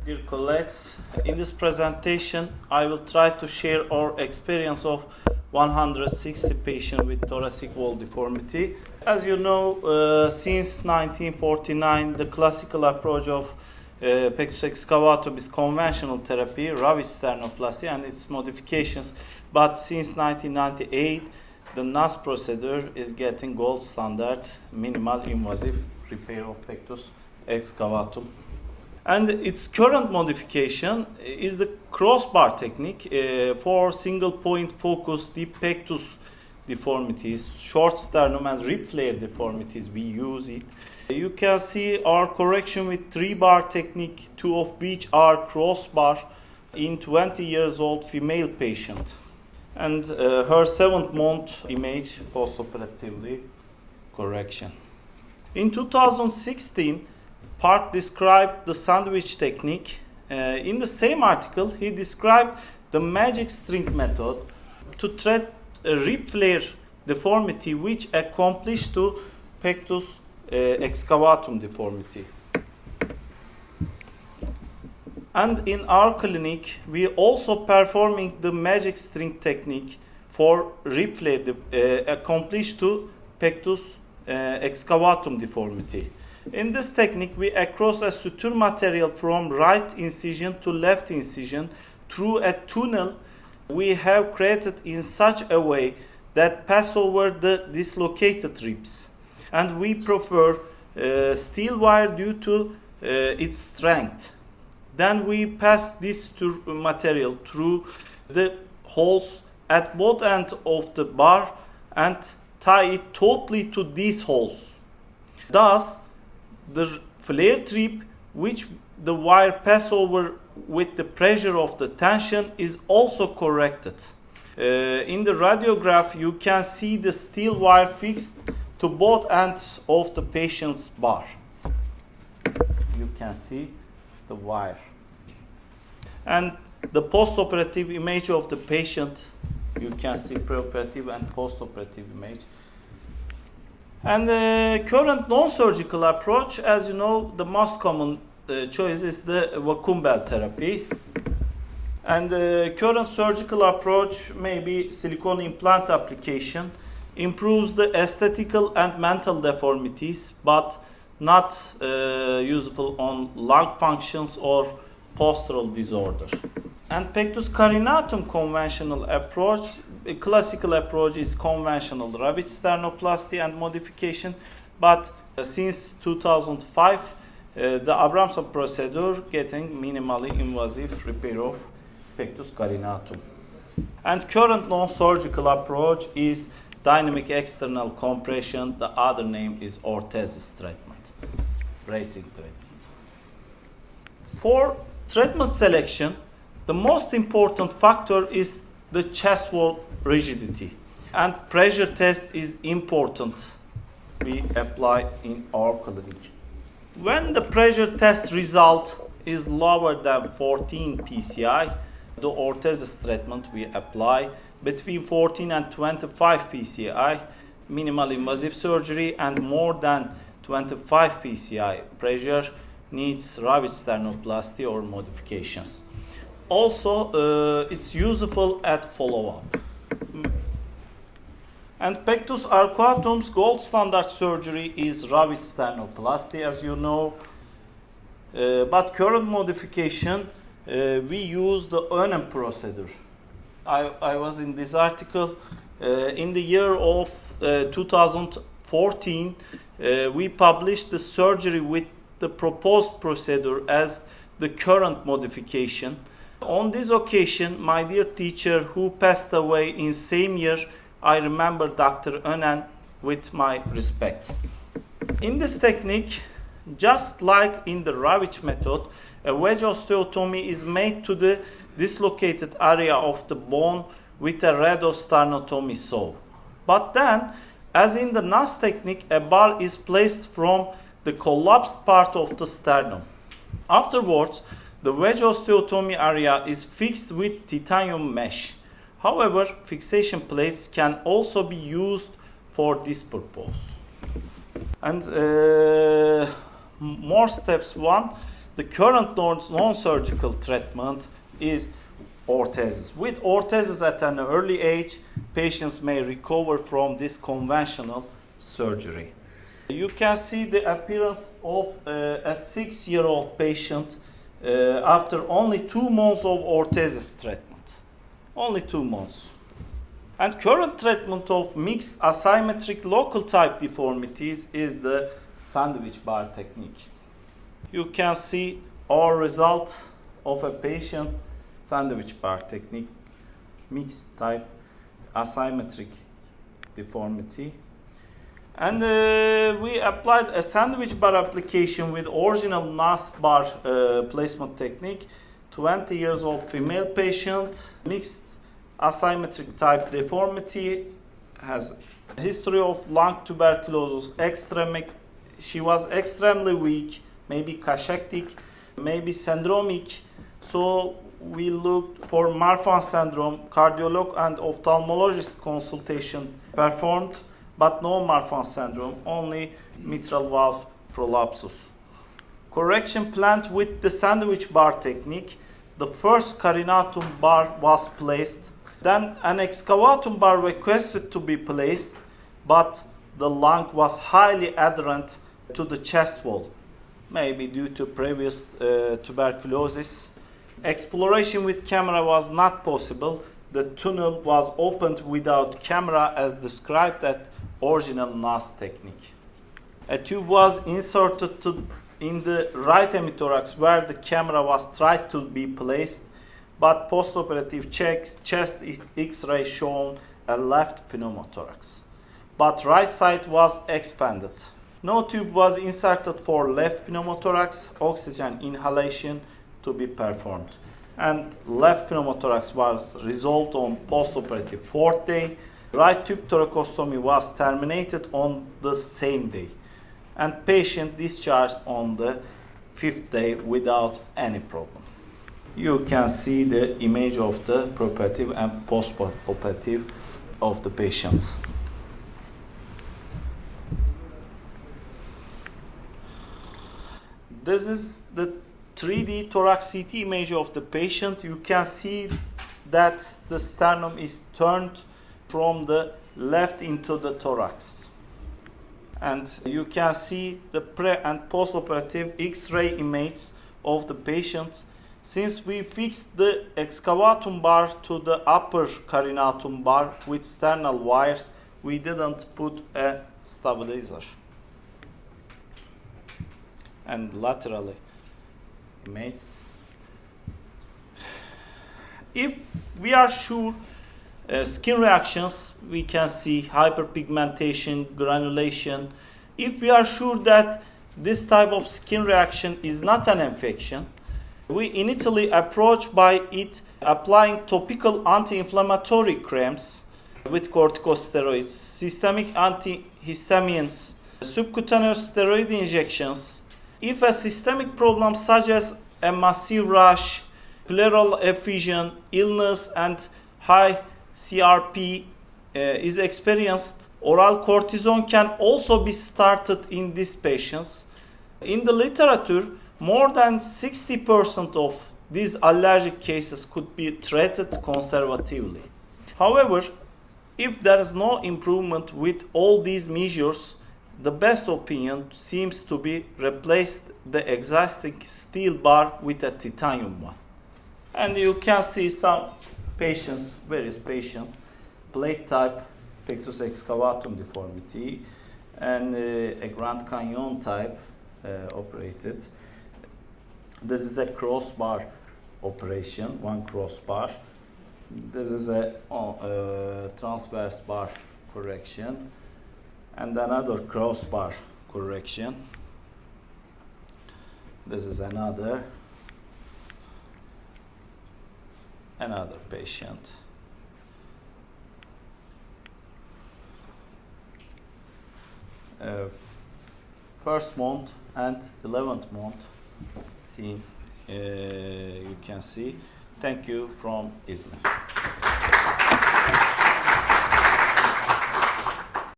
Dear colleagues, in this presentation I will try to share our experience of 160 patients with thoracic wall deformity. As you know, since 1949 the classical approach of Pectus excavatum is conventional therapy, ravage sternoplasty and its modifications, but since 1998 the NAS procedure is getting gold standard minimal invasive repair of Pectus excavatum. And its current modification is the crossbar technique for single point focus deep pectus deformities, short sternum and rib flare deformities. We use it. You can see our correction with 3-bar technique, 2 of which are crossbar in 20 years old female patient. And her 7th month image postoperatively correction. In 2016, Park described the sandwich technique. In the same article, he described the magic string method to treat a rib flare deformity which accomplished to Pectus excavatum deformity. And in our clinic, we also performing the magic string technique for rib flare accomplished to Pectus excavatum deformity. In this technique, we across a suture material from right incision to left incision through a tunnel we have created in such a way that pass over the dislocated ribs. And we prefer steel wire due to its strength. Then we pass this material through the holes at both ends of the bar and tie it totally to these holes. Thus, the flare trip which the wire pass over with the pressure of the tension is also corrected. In the radiograph you can see the steel wire fixed to both ends of the patient's bar. You can see the wire. And the postoperative image of the patient, you can see preoperative and postoperative image. And the current non-surgical approach, as you know, the most common choice is the vacuum belt therapy. And the current surgical approach may be silicone implant application, improves the aesthetical and mental deformities, but not useful on lung functions or postural disorder. And Pectus carinatum conventional approach, a classical approach is conventional ravage sternoplasty and modification, but since 2005 the Abramson procedure getting minimally invasive repair of Pectus carinatum. And current non-surgical approach is dynamic external compression, the other name is orthesis treatment, bracing treatment. For treatment selection, the most important factor is the chest wall rigidity, and pressure test is important. We apply in our clinic. When the pressure test result is lower than 14 psi, the orthesis treatment we apply. Between 14 and 25 psi, minimal invasive surgery, and more than 25 psi pressure needs ravage sternoplasty or modifications. Also, it's useful at follow-up. And Pectus arcuatum's gold standard surgery is ravage sternoplasty, as you know. But current modification, we use the Önem procedure. I was in this article. In the year of 2014, we published the surgery with the proposed procedure as the current modification. On this occasion, my dear teacher who passed away in same year, I remember Dr. Önen with my respect. In this technique, just like in the ravage method, a wedge osteotomy is made to the dislocated area of the bone with a rhodosternotomy saw. But then, as in the NAS technique, a bar is placed from the collapsed part of the sternum. Afterwards, the wedge osteotomy area is fixed with titanium mesh. However, fixation plates can also be used for this purpose. And more steps. One, The current non-surgical treatment is orthesis. With orthesis at an early age, patients may recover from this conventional surgery. You can see the appearance of a 6-year-old patient after only 2 months of orthesis treatment. Only 2 months. And current treatment of mixed asymmetric local type deformities is the sandwich bar technique. You can see our result of a patient sandwich bar technique, mixed type asymmetric deformity. And we applied a sandwich bar application with original NAS bar placement technique. 20 years old female patient, mixed asymmetric type deformity, has a history of lung tuberculosis, she was extremely weak, maybe cachectic, maybe syndromic. So we looked for Marfan syndrome, cardiologist and ophthalmologist consultation performed, but no Marfan syndrome, only mitral valve prolapsus. Correction planned with the sandwich bar technique. The first carinatum bar was placed. Then an excavatum bar requested to be placed, but the lung was highly adherent to the chest wall, maybe due to previous tuberculosis. Exploration with camera was not possible. The tunnel was opened without camera as described at original NAS technique. A tube was inserted in the right hemithorax where the camera was tried to be placed, but postoperative chest X-ray shown a left pneumothorax. But right side was expanded. No tube was inserted for left pneumothorax, oxygen inhalation to be performed. And left pneumothorax was resolved on postoperative 4th day. Right tube thoracostomy was terminated on the same day. And patient discharged on the 5th day without any problem. You can see the image of the preoperative and postoperative of the patients. This is the 3D thorax CT image of the patient. You can see that the sternum is turned from the left into the thorax. And you can see the pre- and postoperative X-ray images of the patient. Since we fixed the excavatum bar to the upper carinatum bar with sternal wires, we didn't put a stabilizer. And laterally images. If we are sure skin reactions, we can see hyperpigmentation, granulation. If we are sure that this type of skin reaction is not an infection, we initially approach by it applying topical anti-inflammatory creams with corticosteroids, systemic antihistamines, subcutaneous steroid injections. If a systemic problem such as a massive rash, pleural effusion, illness, and high CRP is experienced, oral cortisone can also be started in these patients. In the literature, more than 60% of these allergic cases could be treated conservatively. However, if there is no improvement with all these measures, the best opinion seems to be replace the existing steel bar with a titanium one. And you can see some patients, various patients, plate type Pectus excavatum deformity and a Grand Canyon type operated. This is a crossbar operation, one crossbar. This is a transverse bar correction and another crossbar correction. This is another patient. First month and 11th month seen, you can see. Thank you from Izmir.